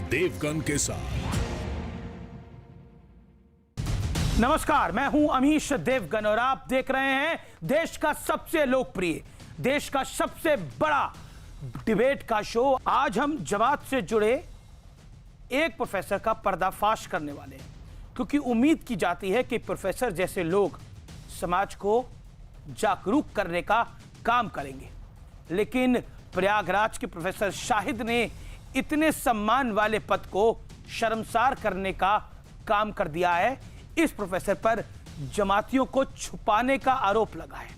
देवगन के साथ। नमस्कार, मैं हूं अमीश देवगन और आप देख रहे हैं देश का सबसे लोकप्रिय, देश का सबसे बड़ा डिबेट का शो। आज हम जमात से जुड़े एक प्रोफेसर का पर्दाफाश करने वाले हैं, क्योंकि उम्मीद की जाती है कि प्रोफेसर जैसे लोग समाज को जागरूक करने का काम करेंगे। लेकिन प्रयागराज के प्रोफेसर शाहिद ने इतने सम्मान वाले पद को शर्मसार करने का काम कर दिया है। इस प्रोफेसर पर जमातियों को छुपाने का आरोप लगा है।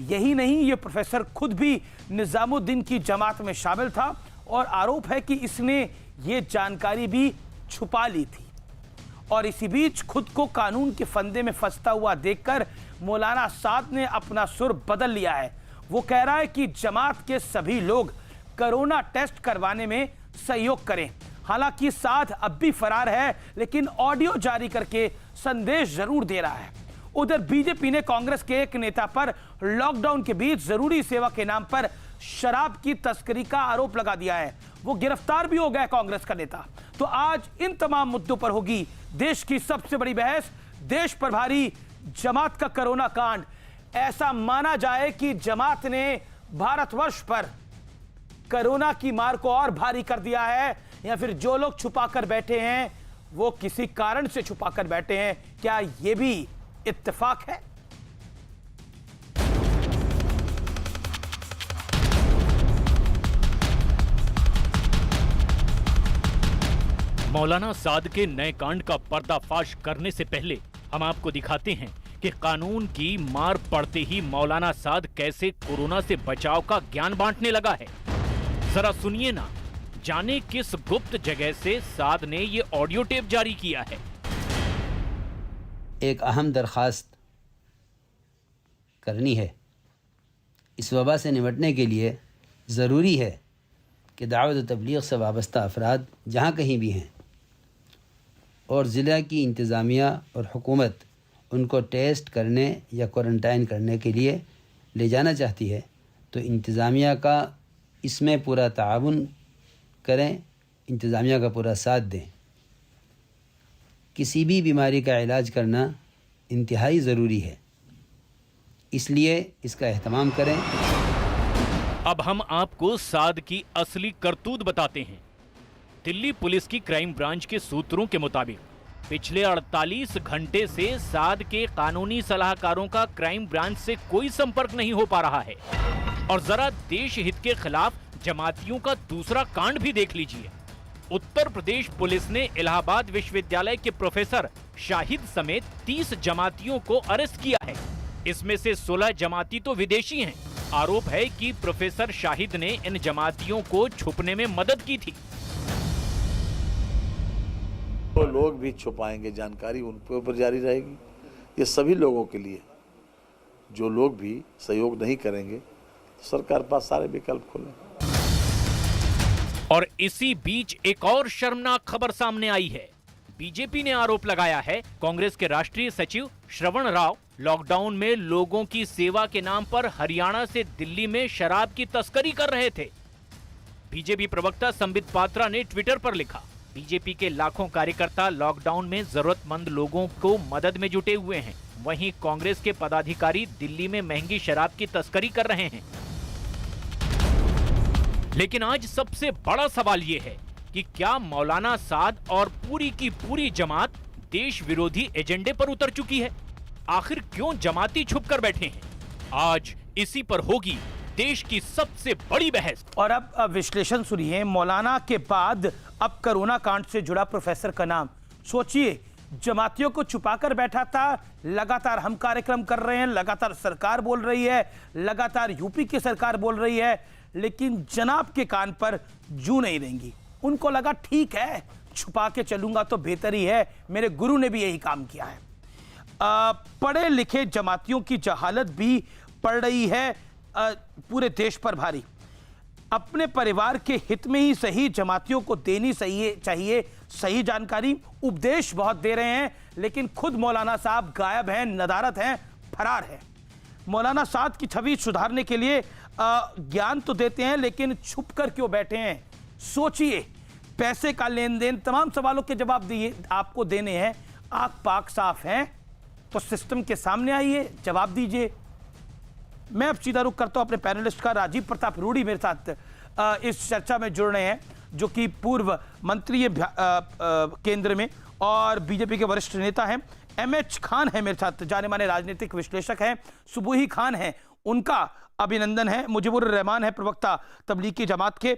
यही नहीं, ये प्रोफेसर खुद भी निजामुद्दीन की जमात में शामिल था और आरोप है कि इसने ये जानकारी भी छुपा ली थी। और इसी बीच खुद को कानून के फंदे में फंसता हुआ देखकर मौलाना साद ने अपना सुर बदल लिया है। वो कह रहा है कि जमात के सभी लोग कोरोना टेस्ट करवाने में सहयोग करें। हालांकि साद अब भी फरार है, लेकिन ऑडियो जारी करके संदेश जरूर दे रहा है। उधर बीजेपी ने कांग्रेस के एक नेता पर लॉकडाउन के बीच जरूरी सेवा के नाम पर शराब की तस्करी का आरोप लगा दिया है। वो गिरफ्तार भी हो गया कांग्रेस का नेता। तो आज इन तमाम मुद्दों पर होगी देश की सबसे बड़ी बहस। देश पर भारी जमात का कोरोना कांड। ऐसा माना जाए कि जमात ने भारतवर्ष पर कोरोना की मार को और भारी कर दिया है, या फिर जो लोग छुपाकर बैठे हैं वो किसी कारण से छुपाकर बैठे हैं। क्या यह भी इत्तेफाक है? मौलाना साद के नए कांड का पर्दाफाश करने से पहले हम आपको दिखाते हैं कि कानून की मार पड़ते ही मौलाना साद कैसे कोरोना से बचाव का ज्ञान बांटने लगा है। जरा सुनिए ना, जाने किस गुप्त जगह से साद ने ये ऑडियो टेप जारी किया है। एक अहम दरख्वास्त करनी है। इस वबा से निपटने के लिए ज़रूरी है कि दावत व तबलीग से वाबस्ता अफराद जहाँ कहीं भी हैं और ज़िला की इंतज़ामिया और हुकूमत उनको टेस्ट करने या क्वारंटाइन करने के लिए ले जाना चाहती है, तो इंतज़ामिया का इसमें पूरा ताउन करें, इंतज़ामिया का पूरा साथ दें। किसी भी बीमारी का इलाज करना इंतहाई ज़रूरी है, इसलिए इसका एहतमाम करें। अब हम आपको साद की असली करतूत बताते हैं। दिल्ली पुलिस की क्राइम ब्रांच के सूत्रों के मुताबिक पिछले 48 घंटे से साद के कानूनी सलाहकारों का क्राइम ब्रांच से कोई संपर्क नहीं हो पा रहा है। और जरा देश हित के खिलाफ जमातियों का दूसरा कांड भी देख लीजिए। उत्तर प्रदेश पुलिस ने इलाहाबाद विश्वविद्यालय के प्रोफेसर शाहिद समेत 30 जमातियों को अरेस्ट किया है। इसमें से 16 जमाती तो विदेशी हैं। आरोप है कि प्रोफेसर शाहिद ने इन जमातियों को छुपने में मदद की थी। वो लोग भी छुपाएंगे जानकारी, उनके ऊपर जारी रहेगी। ये सभी लोगों के लिए, जो लोग भी सहयोग नहीं करेंगे, सरकार पास सारे विकल्प खुले। और इसी बीच एक और शर्मनाक खबर सामने आई है। बीजेपी ने आरोप लगाया है कांग्रेस के राष्ट्रीय सचिव श्रवण राव लॉकडाउन में लोगों की सेवा के नाम पर हरियाणा से दिल्ली में शराब की तस्करी कर रहे थे। बीजेपी प्रवक्ता संबित पात्रा ने ट्विटर पर लिखा, बीजेपी के लाखों कार्यकर्ता लॉकडाउन में जरूरतमंद लोगों को मदद में जुटे हुए हैं, वहीं कांग्रेस के पदाधिकारी दिल्ली में महंगी शराब की तस्करी कर रहे हैं। लेकिन आज सबसे बड़ा सवाल यह है कि क्या मौलाना साद और पूरी की पूरी जमात देश विरोधी एजेंडे पर उतर चुकी है? आखिर क्यों जमाती छुपकर बैठे हैं? आज इसी पर होगी देश की सबसे बड़ी बहस। और अब विश्लेषण सुनिए। मौलाना के बाद अब कोरोना कांड से जुड़ा प्रोफेसर का नाम। सोचिए, जमातियों को छुपाकर बैठा था, लगातार हम कार्यक्रम कर रहे हैं, लगातार सरकार बोल रही है, लगातार यूपी की सरकार बोल रही है, लेकिन जनाब के कान पर जू नहीं रहेंगी। उनको लगा ठीक है, छुपा के चलूंगा तो बेहतर ही है। मेरे गुरु ने भी यही काम किया है। पढ़े लिखे जमातियों की जहालत भी पड़ रही है पूरे देश पर भारी। अपने परिवार के हित में ही सही जमातियों को देनी चाहिए सही जानकारी। उपदेश बहुत दे रहे हैं, लेकिन खुद मौलाना साहब गायब हैं, नदारत हैं, फरार है। मौलाना साद की छवि सुधारने के लिए ज्ञान तो देते हैं, लेकिन छुप कर क्यों बैठे हैं? सोचिए, पैसे का लेन देन, तमाम सवालों के जवाब दिए आपको देने हैं। आंख पाक साफ हैं तो सिस्टम के सामने आइए, जवाब दीजिए। मैं अब सीधा रुख करता हूं अपने पैनलिस्ट का। राजीव प्रताप रूडी मेरे साथ इस चर्चा में जुड़ रहे हैं, जो कि पूर्व मंत्री है केंद्र में और बीजेपी के वरिष्ठ नेता हैं। एमएच खान है मेरे साथ, जाने माने राजनीतिक विश्लेषक हैं। सुबुही खान है, उनका अभिनंदन है। मुजीबुर रहमान है, प्रवक्ता तबलीगी जमात के।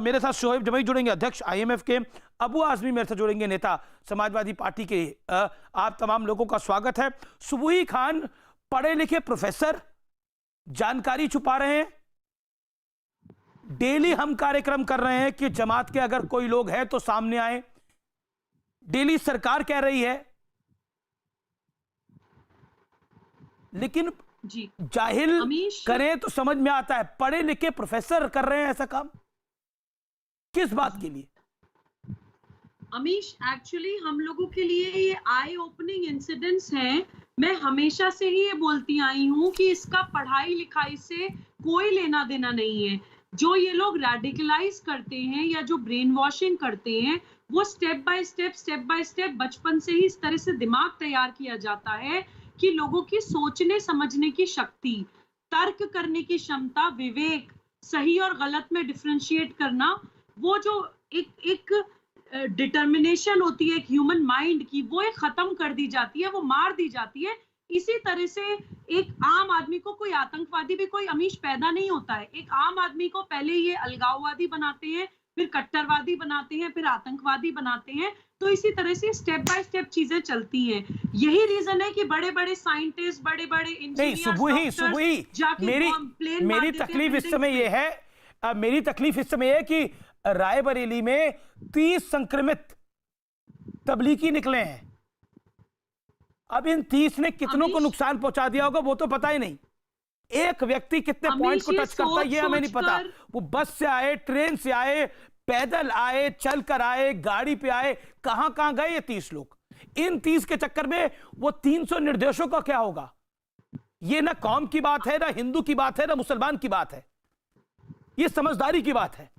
मेरे साथ शोएब जमई जुड़ेंगे, अध्यक्ष आईएमएफ के। अबू आजमी मेरे साथ जुड़ेंगे, नेता समाजवादी पार्टी के। आप तमाम लोगों का स्वागत है। सुबुही खान पढ़े लिखे प्रोफेसर, जानकारी छुपा रहे हैं। डेली हम कार्यक्रम कर रहे हैं कि जमात के अगर कोई लोग हैं तो सामने आए। डेली सरकार कह रही है, लेकिन जी जाहिल अमीश, करें तो समझ में आता है। पढ़े लिखे प्रोफेसर कर रहे हैं ऐसा काम, किस बात के लिए? अमीश, एक्चुअली हम लोगों के लिए ये आई ओपनिंग इंसिडेंट्स हैं। मैं हमेशा से ही ये बोलती आई हूँ कि इसका पढ़ाई लिखाई से कोई लेना देना नहीं है। जो ये लोग रेडिकलाइज करते हैं या जो ब्रेन वॉशिंग करते हैं, वो स्टेप बाय स्टेप बचपन से ही इस तरह से दिमाग तैयार किया जाता है कि लोगों की सोचने समझने की शक्ति, तर्क करने की क्षमता, विवेक, सही और गलत में डिफरेंशिएट करना, वो जो एक डिटर्मिनेशन होती है एक ह्यूमन माइंड की, वो एक खत्म कर दी जाती है, वो मार दी जाती है। इसी तरह से एक आम आदमी को, कोई आतंकवादी भी कोई अमीश पैदा नहीं होता है। एक आम आदमी को पहले ये अलगाववादी बनाते हैं, फिर कट्टरवादी बनाते हैं, फिर आतंकवादी बनाते हैं। तो इसी तरह से स्टेप बाय स्टेप चीजें चलती हैं। यही रीजन है कि बड़े बड़े साइंटिस्ट, बड़े बड़े इंजीनियर, मेरी तकलीफ इस समय यह है, मेरी तकलीफ इस समय है कि रायबरेली में 30 संक्रमित तबलीगी निकले हैं। अब इन 30 ने कितनों को नुकसान पहुंचा दिया होगा वो तो पता ही नहीं। एक व्यक्ति कितने पॉइंट को टच करता है ये हमें नहीं पता। वो बस से आए, ट्रेन से आए, पैदल आए, चलकर आए, गाड़ी पे आए, कहां कहां गए ये 30 लोग। इन 30 के चक्कर में वो 300 निर्दोषों का क्या होगा? ये ना कौम की बात है, ना हिंदू की बात है, ना मुसलमान की बात है। ये समझदारी की बात है।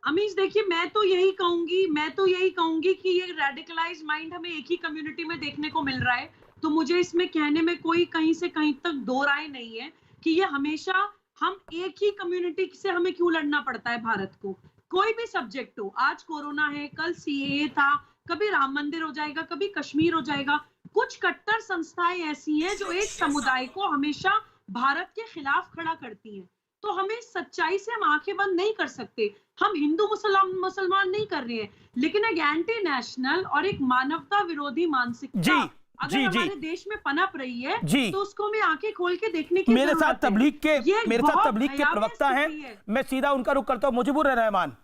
अमीश देखिए, मैं तो यही कहूंगी कि ये रेडिकलाइज माइंड हमें एक ही कम्युनिटी में देखने को मिल रहा है। तो मुझे इसमें कहने में कोई कहीं से कहीं तक दो राय नहीं है कि ये हमेशा हम एक ही कम्युनिटी से हमें क्यों लड़ना पड़ता है। भारत को कोई भी सब्जेक्ट हो, आज कोरोना है, कल सीएए था, कभी राम मंदिर हो जाएगा, कभी कश्मीर हो जाएगा। कुछ कट्टर संस्थाएं ऐसी हैं जो एक समुदाय को हमेशा भारत के खिलाफ खड़ा करती हैं। तो हमें सच्चाई से हम आंखें बंद नहीं कर सकते। हम हिंदू मुसलमान नहीं कर रहे हैं, लेकिन एक एंटी नेशनल और एक मानवता विरोधी मानसिकता अगर हमारे देश में पनप रही है तो उसको हमें आंखें खोल के देखने की मेरे साथ तबलीग के प्रवक्ता हैं, मैं सीधा उनका रुख करता हूं। मुजीबुर रहमान,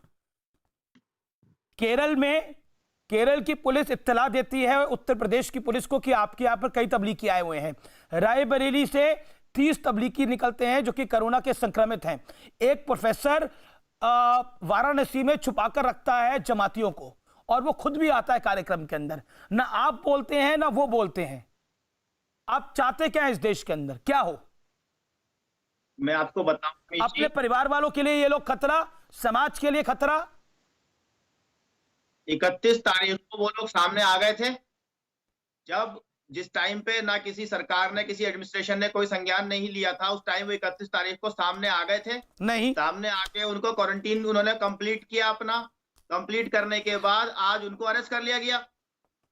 केरल की पुलिस इत्तला देती है उत्तर प्रदेश की पुलिस को कि आपके यहां पर कई तबलीगी आए हुए हैं। रायबरेली से 30 तबलीगी निकलते हैं जो कि कोरोना के संक्रमित हैं। एक प्रोफेसर वाराणसी में छुपाकर रखता है जमातियों को, और वो खुद भी आता है कार्यक्रम के अंदर। ना आप बोलते हैं ना वो बोलते हैं। आप चाहते क्या है इस देश के अंदर, क्या हो? मैं आपको बताऊं, अपने परिवार वालों के लिए ये लोग खतरा, समाज के लिए खतरा। 31 तारीख को वो लोग सामने आ गए थे, जब जिस टाइम पे ना किसी सरकार ने, किसी एडमिनिस्ट्रेशन ने कोई संज्ञान नहीं लिया था, उस टाइम वो 31 तारीख को सामने आ गए थे। नहीं, सामने आके उनको क्वारंटीन उन्होंने कंप्लीट किया अपना। कंप्लीट करने के बाद आज उनको अरेस्ट कर लिया गया।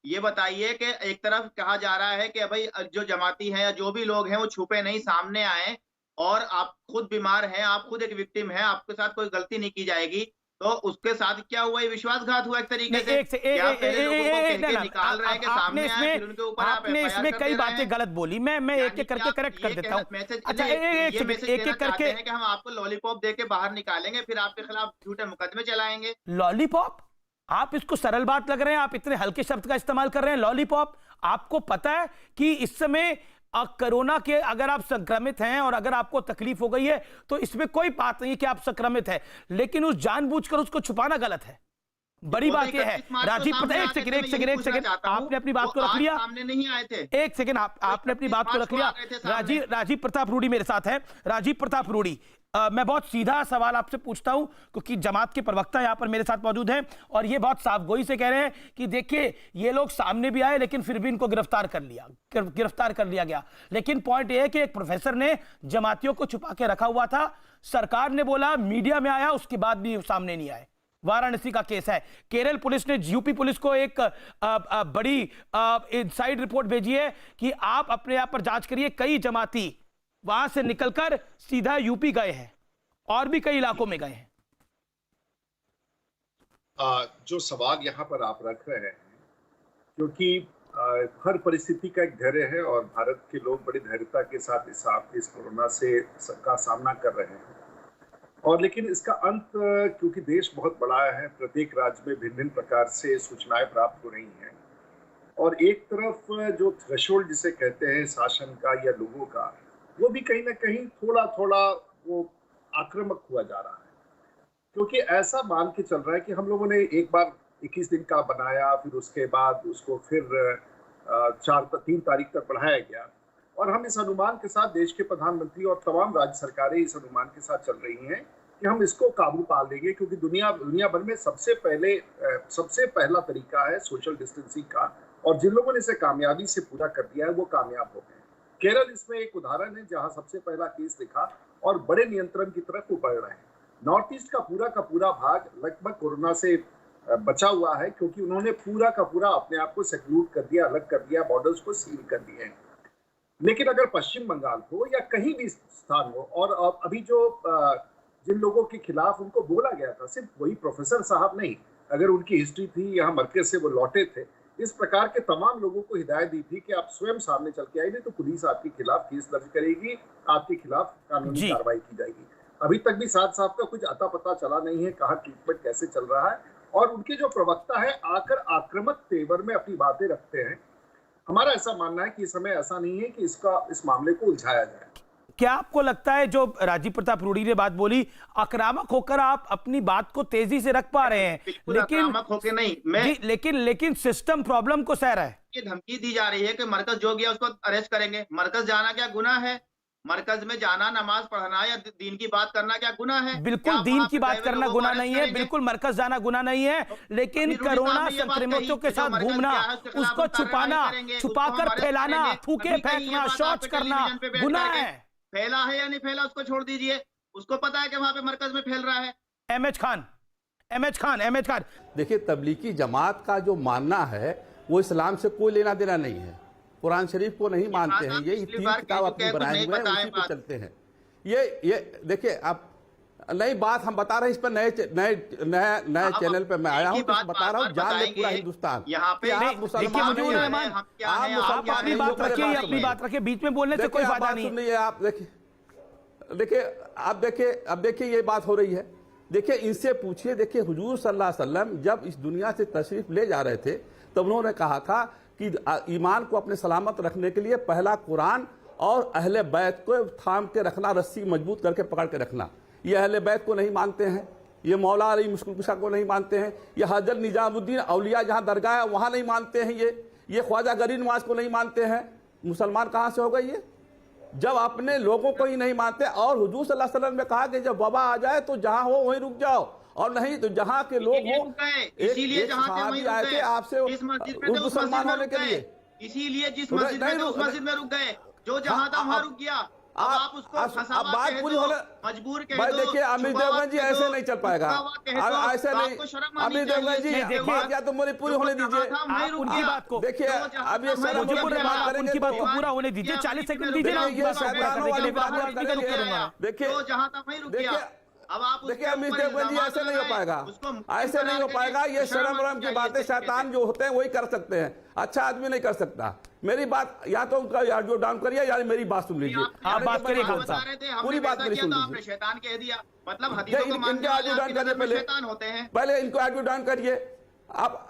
ये बताइए कि एक तरफ कहा जा रहा है कि भाई जो जमाती हैं या जो भी लोग हैं वो छुपे नहीं, सामने आए, और आप खुद बीमार हैं, आप खुद एक विक्टिम हैं, आपके साथ कोई गलती नहीं की जाएगी। तो उसके साथ क्या हुआ? ये विश्वासघात हुआ एक तरीके से। आपने इसमें कई बातें गलत बोली। मैं एक एक करके करेक्ट कर देता हूं। अच्छा, एक एक करके कि हम आपको लॉलीपॉप देके बाहर निकालेंगे, फिर आपके खिलाफ झूठे मुकदमे चलाएंगे। लॉलीपॉप? आप इसको सरल बात लग रहे हैं, आप इतने हल्के शब्द का इस्तेमाल कर रहे हैं, लॉलीपॉप। आपको पता है कि इस समय कोरोना के अगर आप संक्रमित हैं और अगर आपको तकलीफ हो गई है तो इसमें कोई बात नहीं कि आप संक्रमित हैं, लेकिन उस जानबूझकर उसको छुपाना गलत है। बड़ी बात यह है। राजीव प्रताप, एक सेकंड, आपने अपनी बात को रख लिया। सामने नहीं आए थे। एक सेकंड, आपने अपनी बात को रख लिया। राजीव प्रताप रूडी मेरे साथ है। राजीव प्रताप रूडी, मैं बहुत सीधा सवाल आपसे पूछता हूं क्योंकि जमात के प्रवक्ता यहां पर मेरे साथ मौजूद हैं और ये बहुत साफगोई से कह रहे हैं कि देखिए ये लोग सामने भी आए लेकिन फिर भी इनको गिरफ्तार कर लिया गया। लेकिन पॉइंट ये है कि एक प्रोफेसर ने जमातियों को छुपा के रखा हुआ था, सरकार ने बोला, मीडिया में आया, उसके बाद भी सामने नहीं आए। वाराणसी का केस है, केरल पुलिस ने यूपी पुलिस को एक बड़ी इनसाइड रिपोर्ट भेजी है कि आप अपने आप पर जांच करिए। कई जमाती वहां से निकलकर सीधा यूपी गए हैं और भी कई इलाकों में गए हैं। जो सवाल यहाँ पर आप रख रहे हैं, क्योंकि हर परिस्थिति का एक धैर्य है और भारत के लोग बड़ी धैर्यता के साथ इस कोरोना से का सामना कर रहे हैं और लेकिन इसका अंत, क्योंकि देश बहुत बड़ा है, प्रत्येक राज्य में भिन्न भिन्न प्रकार से सूचनाएं प्राप्त हो रही हैं और एक तरफ जो थ्रेशोल्ड जिसे कहते हैं शासन का या लोगों का, वो भी कहीं ना कहीं थोड़ा थोड़ा वो आक्रामक हुआ जा रहा है, क्योंकि ऐसा मान के चल रहा है कि हम लोगों ने एक बार 21 दिन का बनाया, फिर उसके बाद उसको फिर 3 तारीख तक बढ़ाया गया और हम इस अनुमान के साथ, देश के प्रधानमंत्री और तमाम राज्य सरकारें इस अनुमान के साथ चल रही हैं कि हम इसको काबू पा लेंगे, क्योंकि दुनिया भर में सबसे पहला तरीका है सोशल डिस्टेंसिंग का और जिन लोगों ने इसे कामयाबी से पूरा कर दिया है वो कामयाब हो गए। केरल इसमें एक उदाहरण है जहां सबसे पहला केस दिखा और बड़े नियंत्रण की तरफ वो बढ़ रहे हैं। नॉर्थ ईस्ट का पूरा भाग लगभग कोरोना से बचा हुआ है, क्योंकि उन्होंने पूरा का पूरा अपने आप को सेक्लूड कर दिया, अलग कर दिया, बॉर्डर्स को सील कर दिए हैं। लेकिन अगर पश्चिम बंगाल हो या कहीं भी स्थान हो, और अभी जो जिन लोगों के खिलाफ उनको बोला गया था, सिर्फ वही प्रोफेसर साहब नहीं, अगर उनकी हिस्ट्री थी, यहाँ मरकज से वो लौटे थे, इस प्रकार के तमाम लोगों को हिदायत दी थी कि आप स्वयं सामने चल के आइए, तो पुलिस आपके खिलाफ केस दर्ज करेगी, आपके खिलाफ कानूनी कार्रवाई की जाएगी। अभी तक भी साथ साहब का कुछ अता पता चला नहीं है, कहाँ ट्रीटमेंट कैसे चल रहा है, और उनके जो प्रवक्ता है आकर आक्रामक तेवर में अपनी बातें रखते हैं। हमारा ऐसा मानना है कि इस समय ऐसा नहीं है कि इस मामले को उलझाया जाए। क्या आपको लगता है जो राजीव प्रताप रूडी ने बात बोली, आक्रामक होकर आप अपनी बात को तेजी से रख पा रहे हैं, लेकिन आक्रामक होकर नहीं, लेकिन सिस्टम प्रॉब्लम को सह रहा है। ये धमकी दी जा रही है कि मरकज जो गया उसको अरेस्ट करेंगे। मरकज जाना क्या गुनाह है? मरकज में जाना, नमाज पढ़ना या दीन की बात करना क्या गुनाह है? बिल्कुल दीन की बात करना गुनाह नहीं है, बिल्कुल मरकज जाना गुनाह नहीं है, लेकिन कोरोना संक्रमितों के साथ घूमना, उसको छुपाना, छुपाकर फैलाना, थूके फेंकना, शौच करना गुनाह है। फैला है या नहीं फैला उसको छोड़ दीजिए, उसको पता है कि वहां पे मरकज में फैल रहा है। एमएच खान देखिए, तबलीगी जमात का जो मानना है वो इस्लाम से कोई लेना देना नहीं है, कुरान शरीफ को नहीं मानते हैं, ये 3 किताब अपनी बनाए हुए हैं, उसी पे चलते हैं। ये देखिए, आप नई बात हम बता रहे हैं, इस पर नए चैनल पे मैं आया हूँ, तो बता रहा हूँ, जान ले पूरा हिंदुस्तान। यहाँ पे आप अपनी बात रखिए, बीच में बोलने से कोई फायदा नहीं है। आप देखिए ये बात हो रही है। देखिए, इनसे पूछिए, देखिए हुजूर सल्लल्लाहु अलैहि वसल्लम जब इस दुनिया से तशरीफ ले जा रहे थे तब उन्होंने कहा था कि ईमान को अपने सलामत रखने के लिए पहला कुरान और अहले बैत को थाम के रखना, रस्सी मजबूत करके पकड़ के रखना। ये अहले बैत को नहीं मानते हैं, ये मौला अली मुश्किल कुशा को नहीं मानते हैं, ये हजरत निजामुद्दीन औलिया जहाँ दरगाह है वहाँ नहीं मानते हैं, ये ख्वाजा गरीब नवाज को नहीं मानते हैं। मुसलमान कहाँ से हो गए ये, जब अपने लोगों को ही नहीं मानते। और हुजूर सल्लल्लाहु अलैहि वसल्लम ने कहा कि जब वबा आ जाए तो जहाँ हो वहीं रुक जाओ, और नहीं तो जहाँ के लोग हो। इसीलिए सहाबी आए थे आपसे मुसलमान होने के लिए, इसीलिए जिस मस्जिद में उस मस्जिद में रुक गए, जो जहाँ था वहाँ रुक गया। आप उसको बात पूरी होने मजबूर कह भाई। दो। देखिए, अमित देवगन जी ऐसे नहीं चल पाएगा, ऐसे नहीं। अमित देवगन जी बात या तो मेरी पूरी होने दीजिए, उनकी बात को देखिए। अब ये उनकी बात को पूरा होने दीजिए, 40 सेकंड दीजिए ना। देखिए, जहाँ था वहीं रुक गया। अब आप देखिए, अमित देवगन जी ऐसे नहीं हो पाएगा, ऐसे नहीं हो पाएगा। ये शर्म वरम की बातें शैतान जो होते हैं वही कर सकते हैं, अच्छा आदमी नहीं कर सकता। मेरी बात या तो उनका ऑडियो डाउन करिए या मेरी बात सुन लीजिए। आप बात करिए, पूरी बात मेरी सुन लीजिए। शैतान कह दिया, मतलब हदीसों को इनके ऑडियो डाउन करिए, शैतान होते हैं। पहले इनको ऑडियो डाउन करिए। आप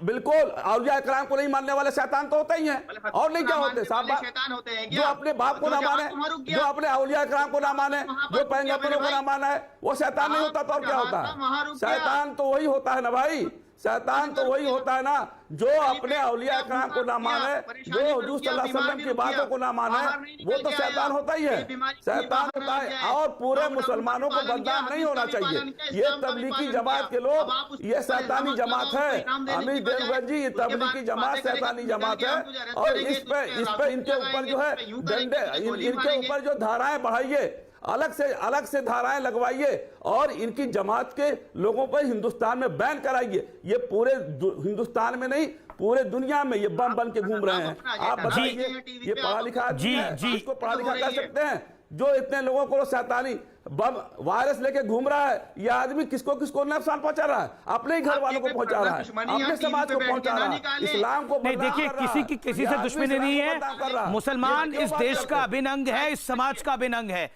बिल्कुल औलिया इकराम को नहीं मानने वाले शैतान तो होते ही हैं, और नहीं क्या होते साहब, शैतान होते हैं जो अपने बाप को ना माने, जो अपने औलिया इकराम को ना माने, जो पैगंबरों को ना माना है, वो शैतान नहीं होता तो और क्या होता है? शैतान तो वही होता है ना भाई, शैतान तो वही होता है ना जो अपने औलिया कराम को ना माने, जो हुजूर सल्लल्लाहु अलैहि वसल्लम की बातों को ना माने, वो तो शैतान होता ही है, शैतान होता है। और पूरे मुसलमानों को बदनाम नहीं होना चाहिए। ये तबलीगी जमात के लोग, ये शैतानी जमात है। अमीर देवगन जी, ये तबलीगी जमात शैतानी जमात है। और इस पे इनके ऊपर जो है डंडे, इनके ऊपर जो धाराएं बढ़ाइए, अलग से धाराएं लगवाइए और इनकी जमात के लोगों पर हिंदुस्तान में बैन कराइए। ये पूरे हिंदुस्तान में नहीं, पूरे दुनिया में ये बम बन के घूम रहे हैं। आप बताइए, ये पढ़ा लिखा आदमी है, इसको पढ़ा लिखा कह सकते हैं? जो इतने लोगों को शैतानी बम वायरस लेके घूम रहा है, ये आदमी किसको किसको नुकसान पहुंचा रहा है? अपने ही घर वालों को पहुंचा रहा है, अपने समाज को पहुंचा रहा है, इस्लाम को नहीं। देखिए, किसी से दुश्मनी नहीं है। मुसलमान इस देश का अभिन्न अंग है, इस समाज का अभिन्न अंग है।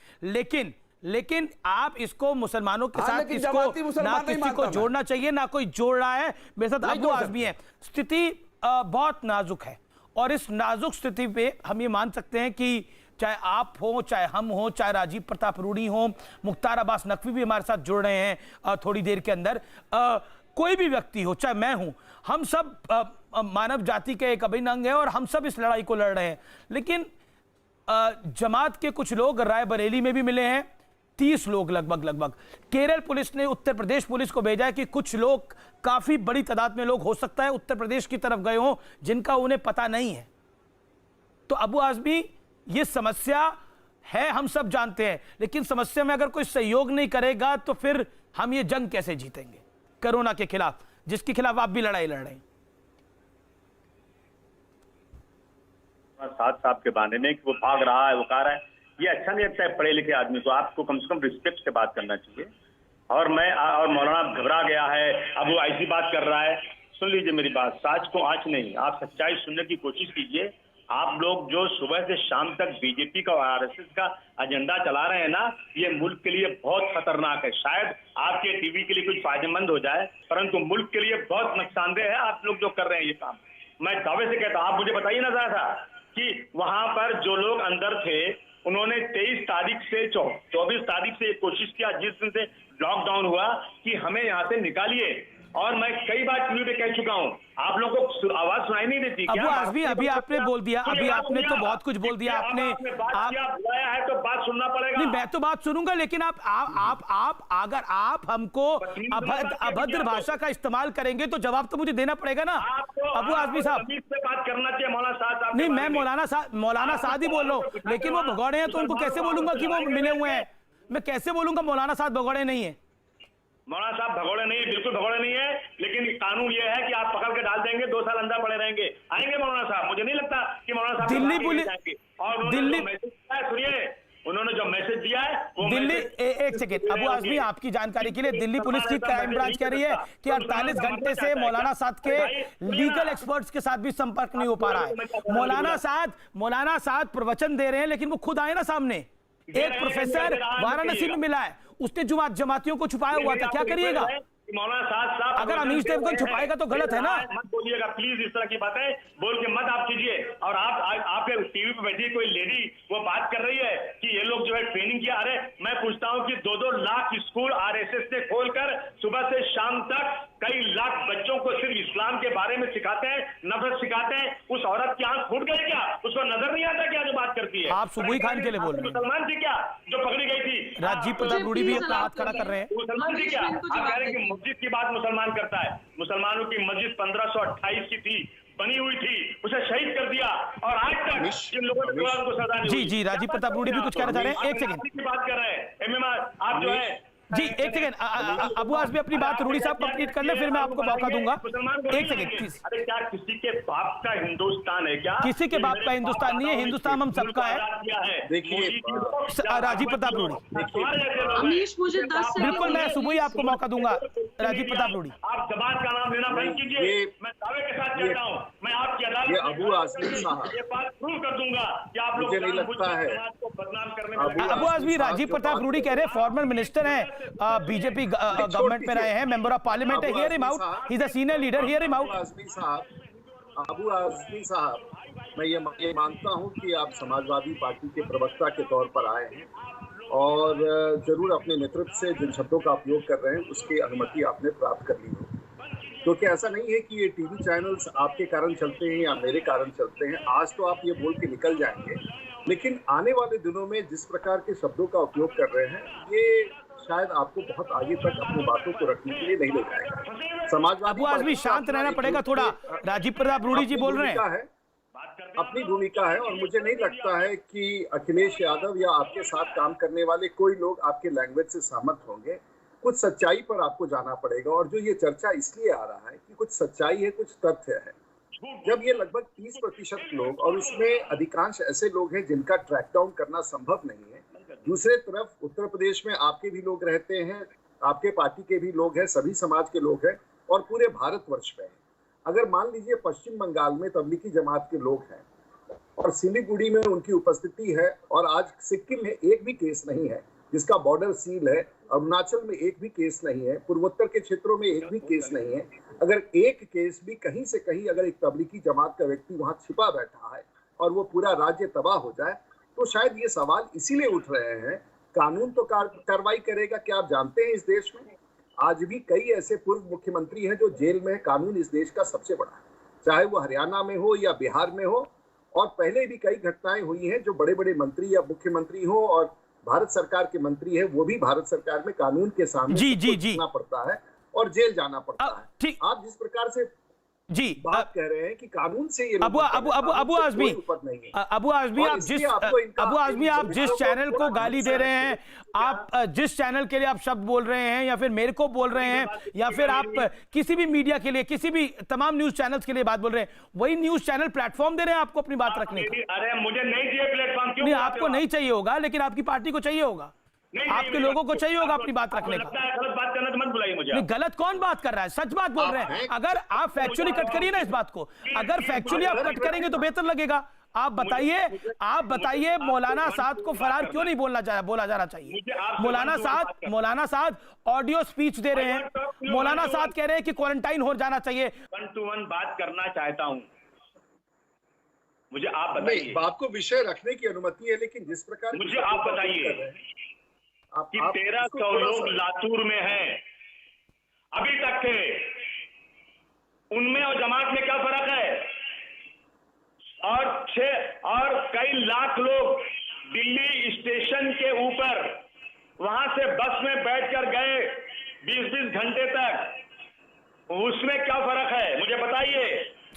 लेकिन आप इसको मुसलमानों के साथ इसको ना किसी को जोड़ना चाहिए, ना कोई जोड़ रहा है। मेरे साथ अबू आज़मी है। स्थिति बहुत नाजुक है और इस नाजुक स्थिति पे हम ये मान सकते हैं कि चाहे आप हो, चाहे हम हो, चाहे राजीव प्रताप रूडी हो, मुख्तार अब्बास नकवी भी हमारे साथ जुड़ रहे हैं थोड़ी देर के अंदर, कोई भी व्यक्ति हो, चाहे मैं हूं, हम सब मानव जाति के एक अभिन्न अंग है और हम सब इस लड़ाई को लड़ रहे हैं। लेकिन जमात के कुछ लोग रायबरेली में भी मिले हैं, 30 लोग लगभग। केरल पुलिस ने उत्तर प्रदेश पुलिस को भेजा है कि कुछ लोग, काफी बड़ी तादाद में लोग हो सकता है उत्तर प्रदेश की तरफ गए हों जिनका उन्हें पता नहीं है। तो अबू आज़मी, ये समस्या है, हम सब जानते हैं, लेकिन समस्या में अगर कोई सहयोग नहीं करेगा तो फिर हम ये जंग कैसे जीतेंगे कोरोना के खिलाफ, जिसके खिलाफ आप भी लड़ाई लड़ रहे हैं? साहब के बारे में कि वो भाग रहा है, वो कह रहा है, ये अच्छा नहीं लगता है पढ़े लिखे आदमी को। आपको कम से कम रिस्पेक्ट से बात करना चाहिए। और मौलाना घबरा गया है, अब वो ऐसी बात कर रहा है। सुन लीजिए मेरी बात, साच को आंच नहीं, आप सच्चाई सुनने की कोशिश कीजिए। आप लोग जो सुबह से शाम तक बीजेपी का और आरएसएस का एजेंडा चला रहे हैं ना, ये मुल्क के लिए बहुत खतरनाक है। शायद आपके टीवी के लिए कुछ फायदेमंद हो जाए, परंतु मुल्क के लिए बहुत नुकसानदेह है आप लोग जो कर रहे हैं ये काम। मैं दावे से कहता हूं, आप मुझे बताइए ना जरा कि वहां पर जो लोग अंदर थे उन्होंने 23 तारीख से 24 तारीख से कोशिश किया, जिस दिन से लॉकडाउन हुआ, कि हमें यहाँ से निकालिए। और मैं कई बार टीवी पे कह चुका हूँ, आप लोगों को आवाज सुनाई नहीं देती क्या? अबू आज़मी, अभी आपने बोल दिया, अभी आपने तो बहुत कुछ बोल दिया। आपने बुलाया है तो बात सुनना पड़ेगा। नहीं, मैं तो बात सुनूंगा, लेकिन आप अगर आप हमको अभद्र भाषा का इस्तेमाल करेंगे तो जवाब तो मुझे देना पड़ेगा ना। अबू आज़मी साहब से बात करना चाहिए। मौलाना साहब नहीं, मैं मौलाना साहब ही बोल रहा हूँ, लेकिन वो भगौड़े हैं तो उनको कैसे बोलूंगा कि वो मिले हुए हैं? मैं कैसे बोलूंगा मौलाना साहब भगौड़े नहीं है? मौलाना साहब भगोड़े नहीं है, बिल्कुल भगोड़े नहीं है, लेकिन कानून ये है कि आप पकड़ के डाल देंगे, 2 साल अंदर पड़े रहेंगे। आएंगे मौलाना साहब? मुझे नहीं लगता कि मौलाना साहब दिल्ली पुलिस और सुनिए, उन्होंने जो मैसेज दिया है वो दिल्ली एक सेकेंड अबू आज़मी, आपकी जानकारी के लिए दिल्ली पुलिस की क्राइम ब्रांच कह रही है कि 48 घंटे से मौलाना साहब के लीगल एक्सपर्ट्स के साथ भी संपर्क नहीं हो पा रहा है। मौलाना साहब प्रवचन दे रहे हैं, लेकिन वो खुद आए ना सामने। एक प्रोफेसर वाराणसी में मिला है, उसने जमातियों को छुपाया हुआ था, क्या करिएगा? मौलाना साहब अगर अमीश देवगन छुपाएगा तो गलत है ना। मत बोलिएगा प्लीज, इस तरह की बातें बोल के मत आप कीजिए। और आप टीवी पे बैठी कोई लेडी वो बात कर रही है कि ये लोग जो है ट्रेनिंग किया। अरे मैं पूछता हूँ कि 2-2 लाख स्कूल आरएसएस ने खोलकर सुबह से शाम तक कई लाख बच्चों को सिर्फ इस्लाम के बारे में सिखाते हैं, नफरत सिखाते हैं। उस औरत की आंख फूट गई क्या? उसको नजर नहीं आता क्या जो बात करती है? आप सुबुई खान के लिए बोल रहे हैं? मुसलमान थी क्या जो पकड़ी गई थी? राजीव प्रताप रूडी भी अपना हाथ खड़ा कर रहे हैं। मुसलमान थी क्या? आप कह रहे हैं कि मस्जिद की बात मुसलमान करता है। मुसलमानों की मस्जिद 1528 की थी, बनी हुई थी, उसे शहीद कर दिया और आज तक जिन लोगों ने उनको सजा नहीं हुई। जी राजीव प्रताप रूडी भी कुछ कहना चाह रहे हैं। एक सेकंड की बात कर रहे हैं एमएमआर, आप जो है जी एक सेकंड अबू आज़मी अपनी बात रूडी साहब कंप्लीट कर ले, फिर मैं आपको मौका दूंगा। एक सेकंड प्लीज। अरे क्या किसी के बाप का हिंदुस्तान है क्या? किसी के बाप का हिंदुस्तान नहीं है, हिंदुस्तान हम सबका है। देखिए राजीव प्रताप रूडी, अमीश मुझे 10 सेकंड बिल्कुल मैं सुबह ही आपको मौका दूंगा। राजीव प्रताप रूडी, आप जमात का नाम लेना बंद कीजिए। मैं दावे के साथ कहता हूँ, मैं आपकी अदालत अबू आज़मी साहब ये बात प्रूव कर दूंगा कि आप लोग मुझे नहीं लगता है को बदनाम करने में। अबू आज़मी राजीव प्रताप रूडी कह रहे हैं फॉर्मर मिनिस्टर हैं, बीजेपी गवर्नमेंट में रहे हैं, मेंबर ऑफ पार्लियामेंट है। Hear him out, he is a senior leader, hear him out. Abu Azmi साहब, मैं ये मानता हूं कि आप समाजवादी पार्टी के प्रवक्ता के तौर पर आए हैं और जरूर अपने नेतृत्व से जिन शब्दों का उपयोग कर रहे हैं उसकी अनुमति आपने प्राप्त कर ली है। क्योंकि ऐसा नहीं है कि ये टीवी चैनल्स आपके कारण चलते हैं या मेरे कारण चलते हैं। आज तो आप ये बोल के निकल जाएंगे, लेकिन आने वाले दिनों में जिस प्रकार के शब्दों का उपयोग कर रहे हैं, ये शायद आपको बहुत आगे तक अपनी बातों को रखने के लिए नहीं ले जाएगा। समाजवादी अबू आजमी शांत रहना पड़ेगा थोड़ा। राजीव प्रताप रूडी जी बोल रहे हैं, अपनी भूमिका है, और मुझे नहीं लगता है कि अखिलेश यादव या आपके साथ काम करने वाले कोई लोग आपके लैंग्वेज से सहमत होंगे। कुछ सच्चाई पर आपको जाना पड़ेगा, और जो ये चर्चा इसलिए आ रहा है कि कुछ सच्चाई है, कुछ तथ्य है। जब ये लगभग 30% लोग, और उसमें अधिकांश ऐसे लोग हैं जिनका ट्रैक डाउन करना संभव नहीं है। दूसरे तरफ उत्तर प्रदेश में आपके भी लोग रहते हैं, आपके पार्टी के भी लोग हैं, सभी समाज के लोग हैं, और पूरे भारतवर्ष में है। अगर मान लीजिए पश्चिम बंगाल में तबलीगी जमात के लोग हैं और सिलीगुड़ी में उनकी उपस्थिति है, और आज सिक्किम में एक भी केस नहीं है जिसका बॉर्डर सील है, अरुणाचल में एक भी केस नहीं है, पूर्वोत्तर के क्षेत्रों में एक भी केस नहीं है, अगर एक केस भी कहीं से कहीं अगर एक तबलीगी जमात का व्यक्ति वहां छिपा बैठा है और वो पूरा राज्य तबाह हो जाए, तो शायद ये सवाल इसीलिए उठ रहे हैं। कानून तो कार्रवाई करेगा। क्या आप जानते हैं इस देश में आज भी कई ऐसे पूर्व मुख्यमंत्री हैं जो जेल में हैं। कानून इस देश का सबसे बड़ा है, चाहे वो हरियाणा में हो या बिहार में हो, और पहले भी कई घटनाएं हुई हैं जो बड़े बड़े मंत्री या मुख्यमंत्री हो और भारत सरकार के मंत्री है, वो भी भारत सरकार में कानून के सामने झुकना पड़ता है और जेल जाना पड़ता है। आप जिस प्रकार से बात कह रहे हैं कि कानून से ये अबू आजमी आप जिस चैनल को गाली दे रहे हैं, आप जिस चैनल के लिए आप शब्द बोल रहे हैं, या फिर मेरे को बोल रहे हैं, या फिर आप किसी भी मीडिया के लिए, किसी भी तमाम न्यूज चैनल्स के लिए बात बोल रहे हैं, वही न्यूज चैनल प्लेटफॉर्म दे रहे हैं आपको अपनी बात रखने का। अरे मुझे नहीं चाहिए प्लेटफॉर्म। क्यों? नहीं, आपको नहीं चाहिए होगा, लेकिन आपकी पार्टी को चाहिए होगा, आपके लोगों को चाहिए होगा अपनी बात रखने का। गलत बात करना तो मत बुलाइए मुझे। नहीं, गलत कौन बात कर रहा है? सच बात बोल रहे हैं। अगर आप फैक्चुअली कट करिए ना इस बात को, अगर फैक्चुअली आप कट करेंगे तो बेहतर लगेगा। आप बताइए मौलाना साद को फरार क्यों नहीं बोला जाना चाहिए? मौलाना साद ऑडियो स्पीच दे रहे हैं, मौलाना साद कह रहे हैं कि क्वारंटाइन हो जाना चाहिए। 1 to 1 बात करना चाहता हूं, मुझे आप बताइए। आपको विषय रखने की अनुमति है, लेकिन जिस प्रकार मुझे आप बताइए कि 1300 लोग लातूर में हैं, अभी तक थे, उनमें और जमात में क्या फर्क है? और कई लाख लोग दिल्ली स्टेशन के ऊपर वहां से बस में बैठकर गए 20-20 घंटे तक, उसमें क्या फर्क है? मुझे बताइए।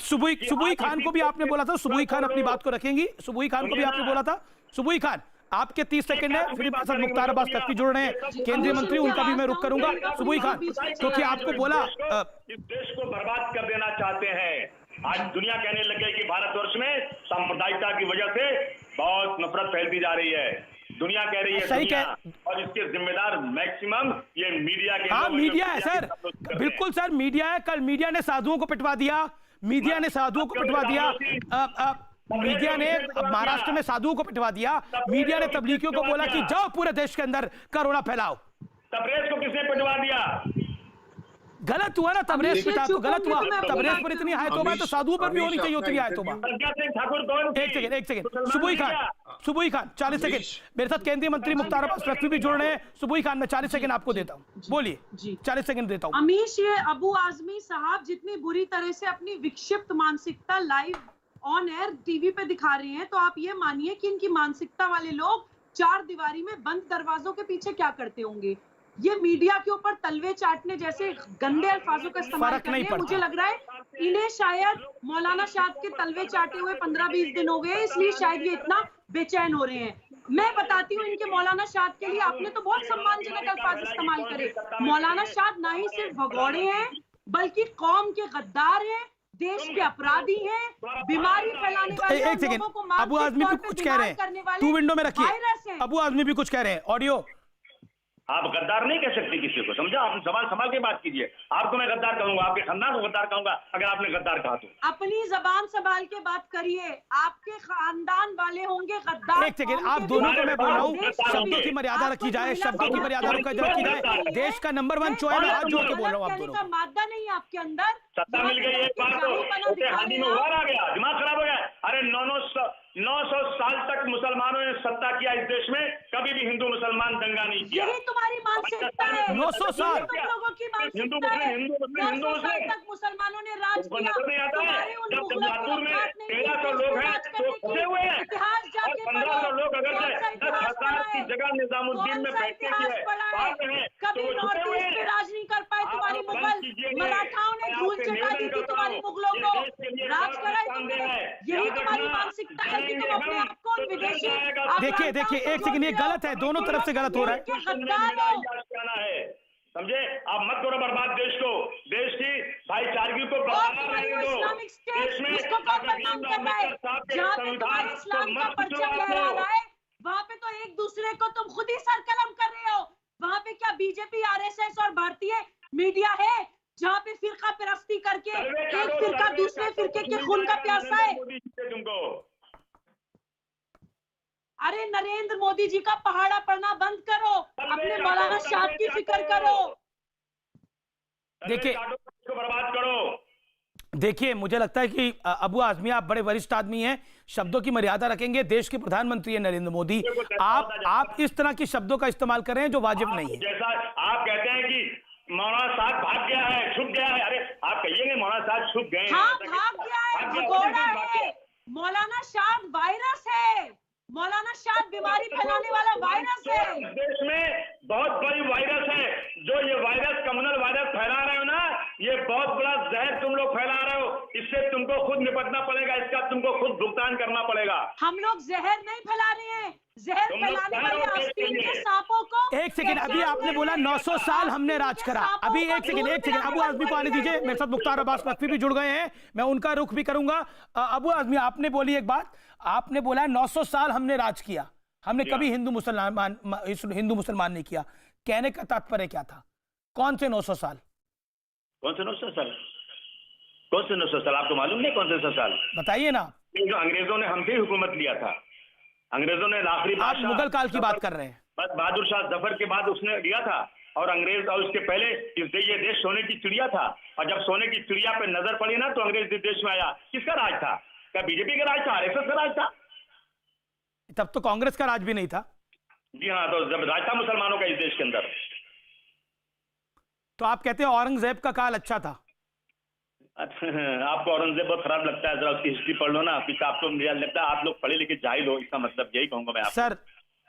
सुबुई खान को भी आपने बोला था, सुबुई खान अपनी बात को रखेंगी। सुबुई खान को भी आपने बोला था। सुबुई खान, आपके 30 सेकंड है, फिर मुख्तार अब्बास नकवी जुड़ रहे हैं, केंद्रीय मंत्री, उनका भी मैं रुख करूंगा। सुबुई खान, क्योंकि आपको बोला इस देश को बर्बाद कर देना चाहते हैं। आज दुनिया कहने लग गई कि भारतवर्ष में सांप्रदायिकता की वजह से बहुत नफरत फैलती जा रही है। दुनिया कह रही है दुनिया, और इसके जिम्मेदार मैक्सिमम ये मीडिया के। हाँ, मीडिया है सर, बिल्कुल सर, मीडिया है। कल मीडिया ने साधुओं को पिटवा दिया, मीडिया ने महाराष्ट्र में साधुओं को पिटवा दिया, मीडिया ने तबलीगियों को बोला कि जाओ पूरे देश के अंदर कोरोना फैलाओ। तबरेज को किसने पिटवा दिया? गलत हुआ ना, तबरेज पिटा तो गलत हुआ। तबरेज पर इतनी हायतोबा है तो साधुओं पर भी होनी चाहिए उतनी हायतोबा। एक सेकंड, सुबुई खान 40 सेकंड। मेरे साथ केंद्रीय मंत्री मुख्तार अब्बास नकवी भी जुड़ रहे हैं। सुबुई खान, मैं 40 सेकंड आपको देता हूँ, बोलिए। 40 सेकंड देता हूँ। अमीश, ये अबू आजमी साहब जितनी बुरी तरह से अपनी विक्षिप्त मानसिकता लाइव ऑन एयर टीवी पे दिखा रहे हैं, तो आप ये मानिए कि इनकी मानसिकता वाले लोग 4 दीवारी में बंद दरवाजों के पीछे क्या करते होंगे। ये मीडिया के ऊपर तलवे चाटने जैसे गंदे अल्फाजों का इस्तेमाल कर रहे हैं। मुझे लग रहा है इन्हें शायद मौलाना शाद के तलवे चाटे हुए 15-20 दिन हो गए, इसलिए शायद ये इतना बेचैन हो रहे हैं। मैं बताती हूँ इनके मौलाना शाद के लिए, आपने तो बहुत सम्मानजनक अल्फाज इस्तेमाल करे। मौलाना शाद ना ही सिर्फ भगोड़े हैं, बल्कि कौम के गद्दार हैं, देश के अपराधी हैं, बीमारी फैलाने वाले लोगों को मार। अबू आजमी भी कुछ कह रहे हैं, 2 विंडो में रखिए। अबू आजमी भी कुछ कह रहे हैं, ऑडियो। आप गद्दार नहीं कह सकते किसी को, समझा? आप सवाल संभाल के बात कीजिए। आपको मैं गद्दार कहूंगा, आपके खानदान को गद्दार कहूंगा अगर आपने गद्दार कहा तो। अपनी जबान संभाल के बात करिए, आपके खानदान वाले होंगे गद्दार। एक सेकंड, आप दोनों को मैं बोल रहा हूँ, शब्दों की मर्यादा रखी जाए, शब्दों की मर्यादा रखी जाए। देश का नंबर 1 चॉइस में हाथ जोड़ के बोल रहा हूँ आप दोनों। मादा नहीं आपके अंदर, सत्ता मिल गई, एक बार तो हाथी में उबार आ गया, दिमाग खराब हो गया। अरे 900 साल तक मुसलमानों ने सत्ता किया इस देश में, कभी भी हिंदू मुसलमान दंगा नहीं किया। यही तुम्हारी मानसिकता है। 900 साल तुम लोगों की मानसिकता है। 900 साल तक मुसलमानों ने राज किया। तुम्हारे उन मुगलों को काटने के लिए, 1300 लोग हैं तो खुले हुए हैं, इतिहास और जाके 1500 लोग अगर कौन सा 10,000 की जगह निजामुद्दीन में बैठने की है, बात है कभी तो नॉर्थ छुपे हुए ईस्ट पे हैं। राज नहीं कर पाए तुम्हारी आप मुगल। बंद कीजिए ये। मराठाओं ने मैं धूल आपसे चटा दी निवेदन थी करता तुम्हारी हूं, मुगलों ये को, देश के लिए राज बहुत कराई नुकसानदेह तुमने। है। यही याद तुम्हारी रखना, मानसिकता है कि तुम अपने आप को तो विदेशी देखिए देखिए, एक सेकंड, ये गलत है, दोनों तरफ से गलत हो रहा है। है, समझे? आप मत करो बर्बाद देश को, देश की भाईचारगी को इस्लामिक स्टेट उसको कौन बदनाम कर रहा है? जहाँ पे तुम्हारे इस्लाम का परचम लहरा रहा है, वहाँ पे तो एक दूसरे को तुम खुद ही सरकलम कर रहे हो। वहाँ पे क्या बीजेपी, आरएसएस और भारतीय मीडिया है जहाँ पे फिरका परस्ती करके एक फिरका दूसरे फिरके के खून का प्यासा है? तुमको अरे नरेंद्र मोदी जी का पहाड़ा पढ़ना बंद करो, अपने मौलाना साहब की फिक्र करो। देखिए बर्बाद करो। देखिए, मुझे लगता है कि अबू आजमी आप बड़े वरिष्ठ आदमी हैं, शब्दों की मर्यादा रखेंगे। देश के प्रधानमंत्री हैं नरेंद्र मोदी, आप इस तरह के शब्दों का इस्तेमाल कर रहे हैं जो वाजिब नहीं है। जैसा आप कहते हैं कि मौलाना साहब भाग गया है, छुप गया है, अरे आप कहिएंगे मौलाना साहब छुप गए हैं। हाँ, भाग गया है, भगोड़ा है। मौलाना शाद वायरस है, मौलाना शाद बीमारी फैलाने वाला वायरस है। देश में बहुत बड़ी वायरस है, जो ये वायरस कम्युनल वायरस फैला रहे हो ना, ये बहुत बड़ा जहर तुम लोग फैला रहे हो। इससे तुमको खुद निपटना पड़ेगा, इसका तुमको खुद भुगतान करना पड़ेगा। हम लोग जहर नहीं फैला रहे हैं, जहर फैलाने वाले आस्तीन के सांपों को। एक सेकंड, अभी आपने बोला 900 साल हमने राज करा। अभी एक सेकंड, अबू आजमी को आने दीजिए। मेरे साथ मुख्तार अब्बास नकवी भी जुड़ गए हैं, मैं उनका रुख भी करूंगा। अबू आजमी, आपने बोली एक बात, आपने बोला 900 साल हमने राज किया, हमने कभी हिंदू मुसलमान नहीं किया। कहने का तात्पर्य क्या था? कौन से 900 साल? कौन से 900 साल? कौन से 900 साल? आपको मालूम नहीं कौन से 900 साल? बताइए ना। जो अंग्रेजों ने हम पे हुकूमत लिया था, अंग्रेजों ने आखिरी आप मुगल काल की बात कर रहे हैं। बस बहादुर शाह जफर के बाद उसने लिया था, और अंग्रेज, और उसके पहले ये देश सोने की चिड़िया था, और जब सोने की चिड़िया पे नजर पड़ी ना तो अंग्रेज इस देश में आया। किसका राज था? क्या बीजेपी का राज था? आरएसएस का राज था? तब तो कांग्रेस का राज भी नहीं था। जी हाँ, तो जब राज था मुसलमानों का इस देश के अंदर। तो आप कहते हैं औरंगजेब का काल अच्छा था? आपको औरंगजेब बहुत खराब लगता है, जरा उसकी हिस्ट्री पढ़ लो ना, फिर आपको मुझे लगता है आप लोग पढ़े लिखे जाहिल हो, इसका मतलब यही कहूंगा मैं आपको। सर,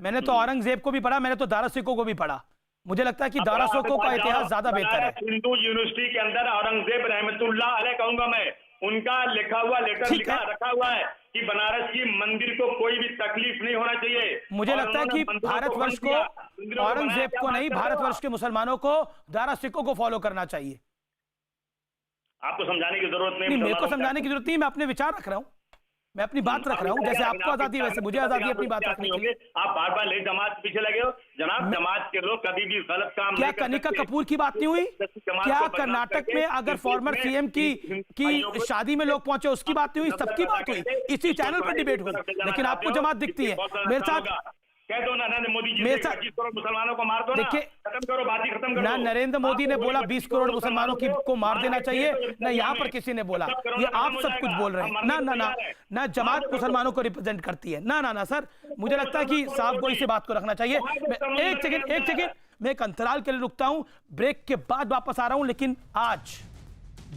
मैंने तो औरंगजेब को भी पढ़ा, मैंने तो दारा सिकों को भी पढ़ा। मुझे लगता है कि दारा सिकों का इतिहास ज्यादा बेहतर है। हिंदू यूनिवर्सिटी के अंदर औरंगजेब रहमतुल्लाह अलैह कहूंगा मैं, उनका लिखा हुआ लेटर रखा हुआ है कि बनारस की मंदिर को कोई भी तकलीफ नहीं होना चाहिए। मुझे लगता है कि भारतवर्ष को, औरंगजेब को नहीं, भारतवर्ष के मुसलमानों को दारा सिकों को फॉलो करना चाहिए। आपको समझाने की जरूरत नहीं। मेरे को समझाने की जरूरत नहीं, मैं अपने विचार रख रहा हूँ, मैं अपनी बात रख रहा हूँ। जैसे आपको आजादी, वैसे मुझे आजादी अपनी बात रखने के लिए। आप बार बार ले जमात पीछे लगे हो जनाब। जमात के लोग कभी भी गलत काम क्या कनिका कपूर की बात नहीं हुई? क्या कर्नाटक में अगर फॉर्मर सीएम की शादी में लोग पहुंचे उसकी बात नहीं हुई? सबकी बात हुई, इसी चैनल पर डिबेट हुई, लेकिन आपको जमात दिखती है। मेरे साथ कह दो ना नरेंद्र मोदी जी 25 करोड़ मुसलमानों को मार दो ना, खत्म करो, बात खत्म करो ना। नरेंद्र मोदी ने बोला 20 करोड़ मुसलमानों को मार देना चाहिए, ना यहाँ पर किसी ने बोला। ये आप सब कुछ बोल रहे हैं। ना ना ना ना, जमात मुसलमानों को रिप्रेजेंट करती है। ना ना ना सर, मुझे लगता है कि साफ गोई से बात को रखना चाहिए। एक सेकंड, मैं एक अंतराल के लिए रुकता हूं, ब्रेक के बाद वापस आ रहा हूं। लेकिन आज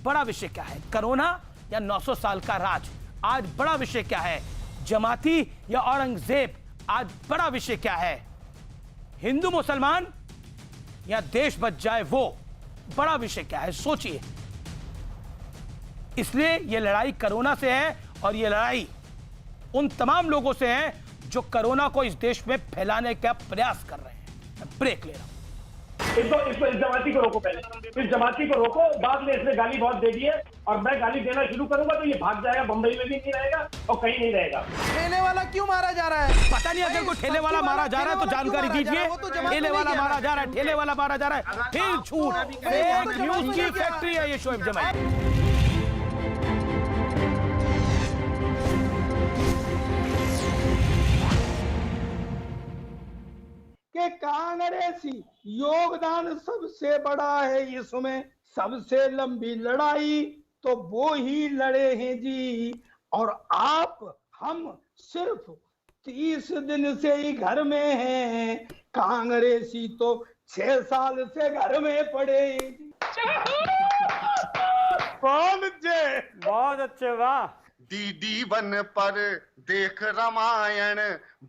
बड़ा विषय क्या है? कोरोना या 900 साल का राज? आज बड़ा विषय क्या है? जमाती या औरंगजेब? आज बड़ा विषय क्या है? हिंदू मुसलमान या देश बच जाए वो? बड़ा विषय क्या है? सोचिए। इसलिए यह लड़ाई कोरोना से है, और यह लड़ाई उन तमाम लोगों से है जो कोरोना को इस देश में फैलाने का प्रयास कर रहे हैं। मैं ब्रेक ले रहा हूं। इस जमाती को रोको, पहले इस जमाती को रोको। बाद में इसने गाली बहुत दे दी है, और मैं गाली देना शुरू करूंगा तो ये भाग जाएगा, बंबई में भी नहीं रहेगा और कहीं नहीं रहेगा। ठेले वाला क्यों मारा जा रहा है? पता नहीं, अगर कोई ठेले वाला मारा जा रहा है तो जानकारी दीजिए। ठेले वाला मारा जा रहा है, ठेले वाला मारा जा रहा है, फिर झूठ, फेक न्यूज की फैक्ट्री है ये शोएब जमाई। कि कांग्रेसी योगदान सबसे बड़ा है इसमें, सबसे लंबी लड़ाई तो वो ही लड़े हैं जी। और आप हम सिर्फ 30 दिन से ही घर में हैं, कांग्रेसी तो 6 साल से घर में पड़े। बहुत अच्छे, वाह। डीडी वन पर देख रामायण,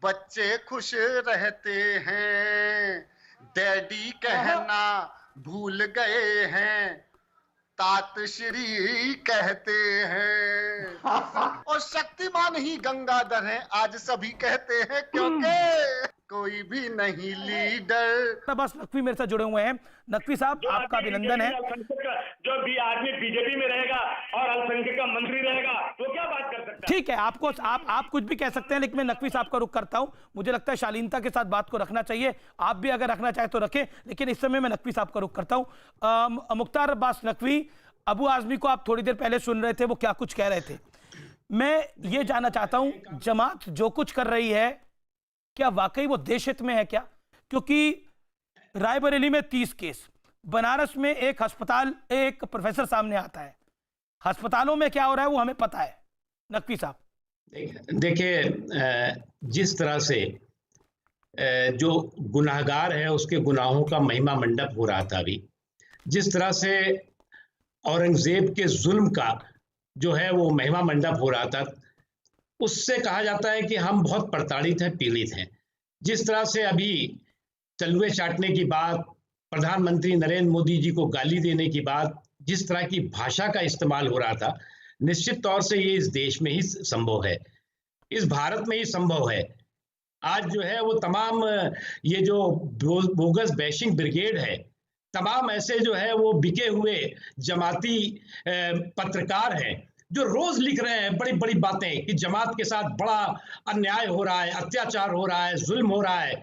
बच्चे खुश रहते हैं। डैडी कहना भूल गए हैं, तात श्री कहते हैं। और शक्तिमान ही गंगाधर हैं, आज सभी कहते हैं, क्योंकि कोई भी नहीं लीडर। बस नकवी मेरे साथ जुड़े हुए हैं। नकवी साहब, आपका अभिनंदन है। जो भी आदमी बीजेपी में रहेगा और अल्पसंख्यक का मंत्री रहेगा, तो क्या बात कर सकता है? ठीक है, आप कुछ भी कह सकते हैं, लेकिन मैं नकवी साहब का रुख करता हूं। मुझे लगता है शालीनता के साथ बात को रखना चाहिए। आप भी अगर रखना चाहे तो रखें, लेकिन इस समय मैं नकवी साहब का रुख करता हूं। मुख्तार अब्बास नकवी, अबू आजमी को आप थोड़ी देर पहले सुन रहे थे, वो क्या कुछ कह रहे थे। मैं ये जानना चाहता हूं, जमात जो कुछ कर रही है, क्या वाकई वो देश हित में है क्या? क्योंकि रायबरेली में 30 केस, बनारस में एक अस्पताल, एक प्रोफेसर सामने आता है। अस्पतालों में क्या हो रहा है वो हमें पता है। नकवी साहब, देखिए, जिस तरह से जो गुनाहगार है उसके गुनाहों का महिमा मंडप हो रहा था अभी, जिस तरह से औरंगजेब के जुल्म का जो है वो महिमा मंडप हो रहा था, उससे कहा जाता है कि हम बहुत प्रताड़ित हैं, पीड़ित हैं। जिस तरह से अभी तलुए चाटने की बात, प्रधानमंत्री नरेंद्र मोदी जी को गाली देने की बात, जिस तरह की भाषा का इस्तेमाल हो रहा था, निश्चित तौर से ये इस देश में ही संभव है, इस भारत में ही संभव है। आज जो है वो तमाम ये जो बोगस बैशिंग ब्रिगेड है, तमाम ऐसे जो है वो बिके हुए जमाती पत्रकार हैं जो रोज लिख रहे हैं बड़ी बड़ी बातें कि जमात के साथ बड़ा अन्याय हो रहा है, अत्याचार हो रहा है, जुल्म हो रहा है,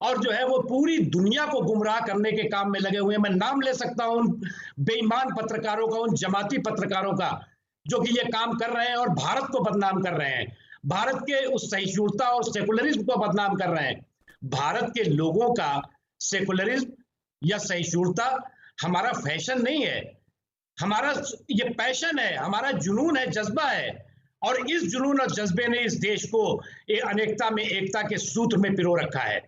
और जो है वो पूरी दुनिया को गुमराह करने के काम में लगे हुए हैं। मैं नाम ले सकता हूं उन बेईमान पत्रकारों का, उन जमाती पत्रकारों का जो कि ये काम कर रहे हैं और भारत को बदनाम कर रहे हैं, भारत के उस सहिष्णुता और सेकुलरिज्म को बदनाम कर रहे हैं। भारत के लोगों का सेकुलरिज्म या सहिष्णुता हमारा फैशन नहीं है, हमारा ये पैशन है, हमारा जुनून है, जज्बा है। और इस जुनून और जज्बे ने इस देश को अनेकता में एकता के सूत्र में पिरो रखा है।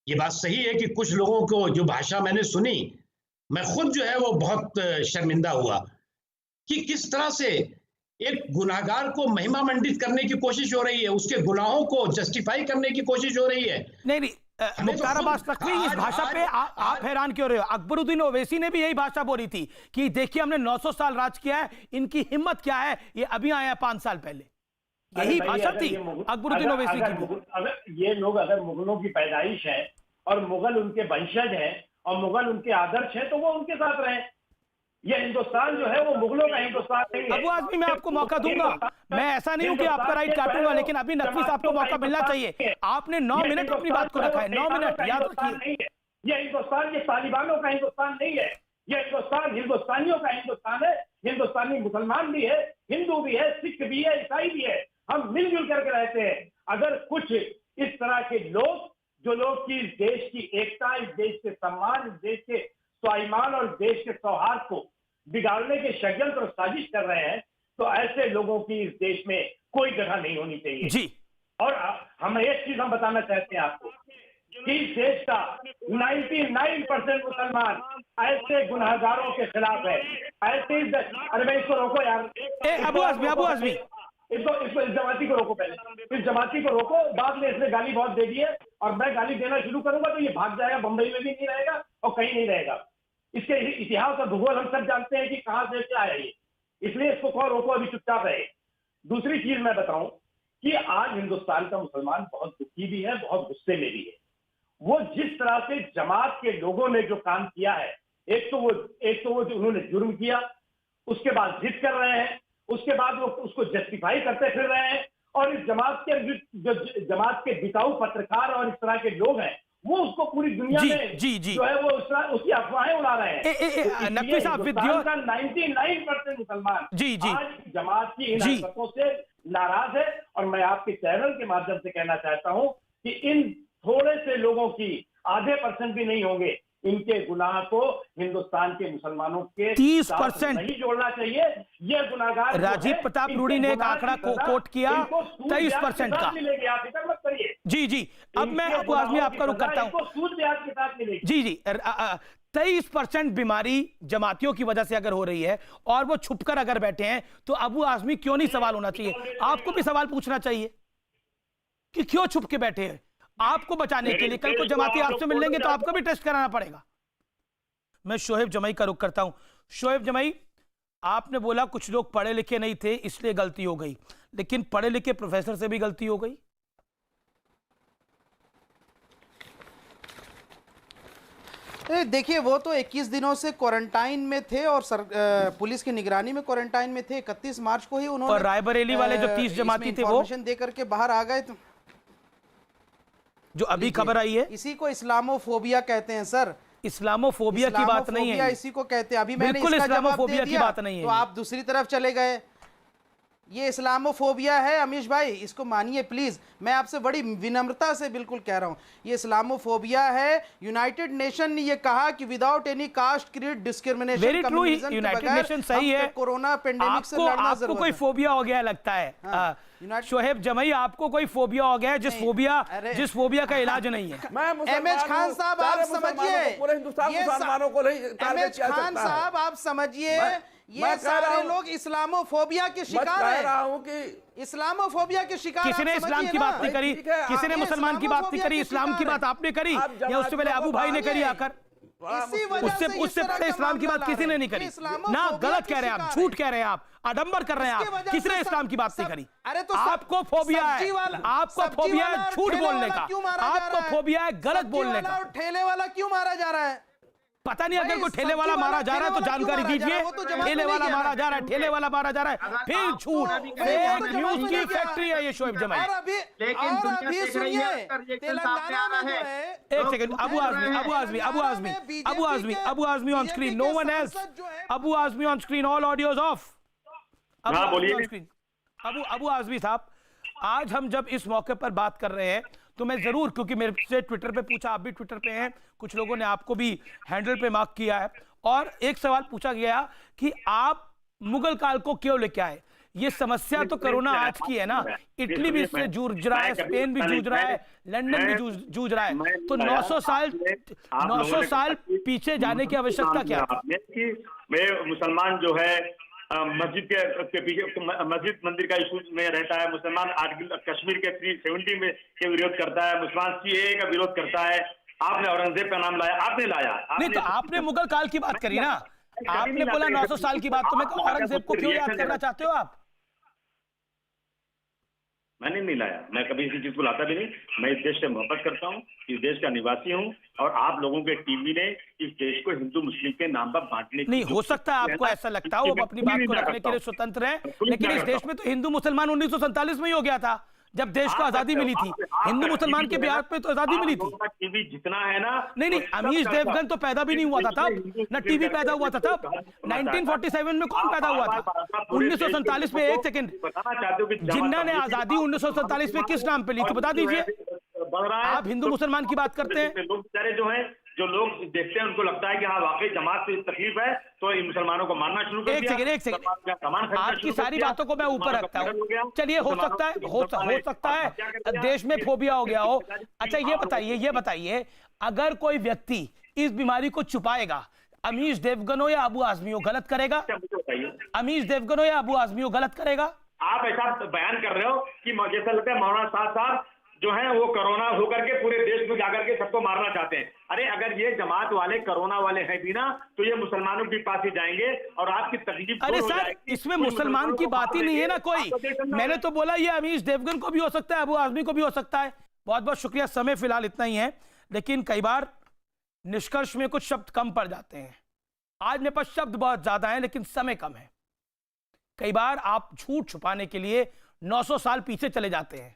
ये बात सही है कि कुछ लोगों को जो भाषा मैंने सुनी, मैं खुद जो है वो बहुत शर्मिंदा हुआ कि किस तरह से एक गुनाहगार को महिमा मंडित करने की कोशिश हो रही है, उसके गुनाहों को जस्टिफाई करने की कोशिश हो रही है। नहीं, मुख्तार अब्बास नकवी, इस भाषा पे आप हैरान क्यों रहे हो? अकबरुद्दीन ओवैसी ने भी यही भाषा बोली थी कि देखिए हमने 900 साल राज किया है, इनकी हिम्मत क्या है, ये अभी आया 5 साल पहले। यही भाषा थी अकबरुद्दीन ओवैसी की। अगर ये लोग अगर मुगलों की पैदाइश है और मुगल उनके वंशज हैं और मुगल उनके आदर्श हैं, तो वो उनके साथ रहें। ये हिंदुस्तान जो है वो मुगलों का हिंदुस्तान नहीं है। अबू आजमी, मैं आपको मौका दूंगा, मैं ऐसा नहीं हूं कि आपका राइट काटूंगा, लेकिन अभी नकवी साहब को मौका मिलना चाहिए। आपने 9 मिनट अपनी बात को रखा है, 9 मिनट, याद रखिए। ये हिंदुस्तान ये तालिबानों का हिंदुस्तान नहीं है, ये हिंदुस्तान हिंदुस्तानियों का हिंदुस्तान है। हिंदुस्तानी मुसलमान भी है, हिंदू भी है, सिख भी है, ईसाई भी है, हम मिलजुल करके रहते हैं। अगर कुछ इस तरह के लोग, जो लोग की इस देश की एकता, इस देश के सम्मान, इस देश के स्वाभिमान और देश के सौहार्द को बिगाड़ने के षड्यंत्र और साजिश कर रहे हैं, तो ऐसे लोगों की इस देश में कोई जगह नहीं होनी चाहिए जी। और हम एक चीज हम बताना चाहते हैं आपको कि इस देश का 99% मुसलमान ऐसे गुनाहगारों के खिलाफ है। ऐसे अरे मैं इसको रोको यार, अबू आजमी इसको इस जमाती को रोको, पहले इस जमाती को रोको, बाद में इसने गाली बहुत दे दी है और मैं गाली देना शुरू करूंगा तो ये भाग जाएगा, बंबई में भी नहीं रहेगा और कहीं नहीं रहेगा। इसके इतिहास और भूगोल हम सब जानते हैं कि कहां से क्या है ये, इसलिए इसको कौन रोको, अभी चुपचाप रहे। दूसरी चीज मैं बताऊं कि आज हिंदुस्तान का मुसलमान बहुत दुखी भी है, बहुत गुस्से में भी है। वो जिस तरह से जमात के लोगों ने जो काम किया है, एक तो वो जो उन्होंने जुर्म किया, उसके बाद जिद कर रहे हैं, उसके बाद वो उसको जस्टिफाई करते फिर रहे हैं, और इस जमात के बिकाऊ पत्रकार और इस तरह के लोग हैं, वो उसको पूरी दुनिया में जो है वो उसकी अफवाहें उड़ा रहे हैं। नकवी साहब, हिंदुस्तान का 99% मुसलमान आज जमात की इन हरकतों से नाराज है। और मैं आपके चैनल के माध्यम से कहना चाहता हूं कि इन थोड़े से लोगों की, आधे % भी नहीं होंगे, इनके गुनाह को हिंदुस्तान के मुसलमानों के 30% नहीं जोड़ना चाहिए। ये गुनाहगार राजीव प्रताप रूडी ने एक आंकड़ा कोट किया 23% का। आप फिक्र मत करिए। जी अब मैं अबू आजमी आपका रुख करता हूं। सूद ब्याज के साथ मिलेगी। जी 23% बीमारी जमातियों की वजह से अगर हो रही है और वो छुपकर अगर बैठे हैं, तो अबू आजमी क्यों नहीं सवाल होना चाहिए? आपको भी सवाल पूछना चाहिए कि क्यों छुप के बैठे हैं? आपको बचाने के लिए कल को जमाती आपसे मिलेंगे तो आपको भी टेस्ट कराना पड़ेगा। मैं शोएब जमई का रुख करता हूं। शोएब जमई, आपने बोला कुछ लोग पढ़े लिखे नहीं थे इसलिए गलती हो गई, लेकिन पढ़े लिखे प्रोफेसर से भी गलती हो गई। देखिए, वो तो 21 दिनों से क्वारंटाइन में थे और पुलिस की निगरानी में क्वारंटाइन में थे। 31 मार्च को ही उन्होंने और रायबरेली वाले जो 30 जमाती थे वो दे करके बाहर आ गए। तो जो अभी खबर आई है, इसी को इस्लामोफोबिया कहते हैं सर। इस्लामोफोबिया की बात नहीं है, इसी को कहते हैं। अभी मैंने बिल्कुल इसका जवाब दे की दिया बात नहीं है, तो आप दूसरी तरफ चले गए। ये इस्लामोफोबिया है अमीश भाई, इसको मानिए प्लीज। मैं आपसे बड़ी विनम्रता से बिल्कुल कह रहा हूं, ये इस्लामोफोबिया है। यूनाइटेड नेशन ने ये कहा कि without any caste creed discrimination, very true, United nation सही है। कोरोना पेंडेमिक से लड़ना जरूरी है। आपको कोई फोबिया हो गया लगता है शोएब जमई, आपको कोई फोबिया हो गया है जिस फोबिया का इलाज नहीं है। एमएच खान साहब आप समझिए, पूरे हिंदुस्तान मुसलमानों को नहीं टारगेट किया खान साहब आप समझिए, ये सारे लोग इस्लामोफोबिया के शिकार हैं। रहा हूं कि इस्लामोफोबिया के शिकार। किसी ने इस्लाम की बात नहीं करी, किसी ने मुसलमान की बात नहीं करी, इस्लाम की बात आपने करी या उससे पहले अबू भाई ने करी आकर? उससे पहले इस्लाम की बात किसी ने नहीं करी ना। गलत कह रहे हैं आप, झूठ कह रहे हैं आप, आडंबर कर रहे हैं आप। किसी ने इस्लाम की बात नहीं करी। अरे तो आपको फोबिया है, आपको फोबिया है झूठ बोलने का, आपको फोबिया है गलत बोलने का। ठेले वाला क्यों मारा जा रहा है? पता नहीं, अगर कोई ठेले वाला मारा जा रहा है तो जानकारी दीजिए। ठेले वाला मारा जा रहा है, ठेले वाला मारा जा रहा है, फिर झूठ, फेक न्यूज की फैक्ट्री है ये शोएब जमई। एक second, Abu Azmi on screen, no one else. Abu Azmi on screen, all audios off. Abu Azmi साहब, आज हम जब इस मौके पर बात कर रहे हैं तो मैं जरूर, क्योंकि मेरे से ट्विटर पे पूछा, आप भी ट्विटर पे हैं, कुछ लोगों ने आपको भी हैंडल पे मार्क किया है, और एक सवाल पूछा गया कि आप मुगल काल को क्यों लेके आए। ये समस्या तो कोरोना आज की है ना, इटली भी इससे जूझ रहा है, स्पेन भी जूझ रहा है, लंदन भी जूझ रहा है, तो 900 साल पीछे जाने की आवश्यकता क्या है? मुसलमान जो है मस्जिद के पीछे, मस्जिद मंदिर का इशू में रहता है, मुसलमान आर्टिकल कश्मीर के 370 में के विरोध करता है, मुसलमान सीएए का विरोध करता है। आपने औरंगजेब का नाम लाया, आपने लाया नहीं, तो आपने मुगल काल की बात करी ना, आपने बोला 900 साल की बात, तो मैं औरंगजेब को क्यों याद करना चाहते हो आप? मैंने नहीं लाया, मैं कभी इसी चीज को लाता भी नहीं। मैं इस देश से मोहब्बत करता हूँ, इस देश का निवासी हूँ, और आप लोगों के टीवी ने इस देश को हिंदू मुस्लिम के नाम पर बांटने नहीं, हो सकता है आपको ऐसा लगता हो, वो अपनी बात को रखने के लिए स्वतंत्र है, लेकिन इस देश में तो हिंदू मुसलमान 1947 में ही हो गया था, जब देश को आजादी मिली थी। हिंदू मुसलमान के बिहार पे तो आजादी मिली थी। टीवी जितना है ना, नहीं, अमीश देवगन तो पैदा भी नहीं हुआ था तब, ना टीवी पैदा हुआ था तब। 1947 में कौन पैदा हुआ था? 1947 में, एक सेकंड, जिन्ना ने आजादी 1947 में किस नाम पे ली थी बता दीजिए। आप हिंदू मुसलमान की बात करते हैं। लोग बेचारे जो हैं, जो लोग देखते हैं, उनको लगता है कि हाँ वाकई जमात से तकलीफ है, तो इन मुसलमानों को मारना शुरू कर दिया। एक सेकंड, आपकी सारी बातों को मैं ऊपर रखता हूँ। चलिए, हो सकता है देश में फोबिया हो गया हो। अच्छा, ये बताइए अगर कोई व्यक्ति इस बीमारी को छुपाएगा, अमीश देवगन हो या अबू आजमी हो, गलत करेगा? अमीश देवगन हो या अबू आजमी हो, गलत करेगा? आप ऐसा बयान कर रहे हो कि जैसा लगता है मौलाना साहब जो है वो कोरोना होकर के पूरे देश में जाकर के सबको मारना चाहते हैं। अरे अगर ये जमात वाले कोरोना वाले हैं भी ना, तो ये मुसलमानों के पास ही जाएंगे और आपकी तकलीफ। अरे सर, इसमें मुसलमान की बात ही नहीं है ना कोई। मैंने तो बोला ये अमीश देवगन को भी हो सकता है, अबू आजमी को भी हो सकता है। बहुत बहुत शुक्रिया, समय फिलहाल इतना ही है, लेकिन कई बार निष्कर्ष में कुछ शब्द कम पड़ जाते हैं। आज मेरे पास शब्द बहुत ज्यादा है लेकिन समय कम है। कई बार आप झूठ छुपाने के लिए 900 साल पीछे चले जाते हैं।